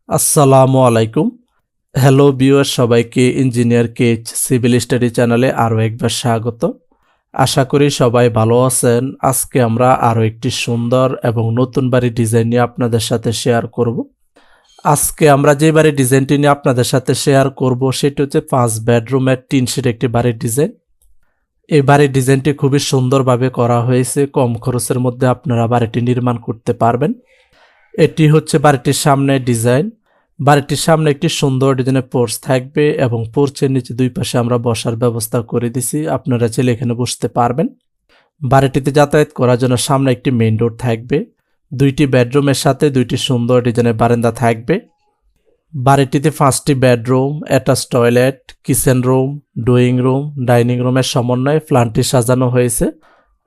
আসসালামু আলাইকুম। Hello viewer, সবাইকে ইঞ্জিনিয়ার কেচ সিভিল স্টাডি চ্যানেলে আরও একবার স্বাগত। আশা করি সবাই ভালো আছেন। আজকে আমরা আরও একটি সুন্দর এবং নতুন বাড়ির ডিজাইন নিয়ে আপনাদের সাথে শেয়ার করব। আজকে আমরা যে বাড়ির ডিজাইনটি নিয়ে আপনাদের সাথে শেয়ার করব সেটি হচ্ছে 5 বেডরুমের টিন শেড একটি বাড়ির ডিজাইন। এই বাড়ির ডিজাইনটি খুবই সুন্দরভাবে করা হয়েছে। কম খরচের মধ্যে আপনারা বাড়িটি নির্মাণ করতে পারবেন। এটি হচ্ছে বাড়িটির সামনে ডিজাইন। বাড়িটির সামনে একটি সুন্দর ডিজাইনের পোর্চ থাকবে এবং পোর্চের নিচে দুই পাশে আমরা বসার ব্যবস্থা করে দিছি। আপনারা চাইলে এখানে বসতে পারবেন। বাড়িটিতে যাতায়াত করার জন্য সামনে একটি মেইন ডোর থাকবে। দুইটি বেডরুমের সাথে দুইটি সুন্দর ডিজাইনের বারান্দা থাকবে। বাড়িটিতে 5টি bedroom, attach toilet, kitchen room, drawing room, dining রুমের সমন্বয়ে প্ল্যানটি সাজানো হয়েছে।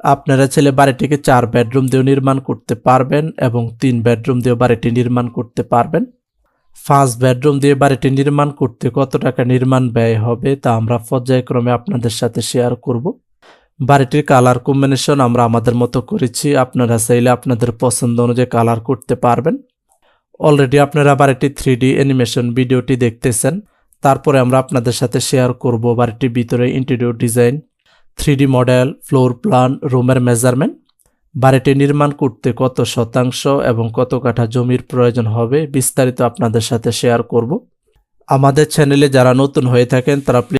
আপনারা চাইলে বাড়িটিকে 4 বেডরুম দিয়েও নির্মাণ করতে পারবেন এবং 3 বেডরুম দিয়েও বাড়িটি নির্মাণ করতে পারবেন। 5 বেডরুম দিয়ে বাড়িটি নির্মাণ করতে কত টাকা নির্মাণ ব্যয় হবে তা আমরা পর্যায়ক্রমে আপনাদের সাথে শেয়ার করব। বাড়িটির কালার কম্বিনেশন আমরা আমাদের মতো করেছি। আপনারা চাইলে আপনাদের পছন্দ অনুযায়ী কালার করতে পারবেন। অলরেডি আপনারা বাড়িটির 3D অ্যানিমেশন ভিডিওটি দেখতেছেন। তারপরে আমরা আপনাদের সাথে শেয়ার করব বাড়িটির ভিতরে interior design, 3D model, floor plan, রুমের মেজারমেন্ট, বাড়িটি নির্মাণ করতে কত শতাংশ এবং কত কাঠা জমির প্রয়োজন হবে বিস্তারিত আপনাদের সাথে শেয়ার করব। আমাদের চ্যানেলে যারা নতুন হয়ে থাকেন তারা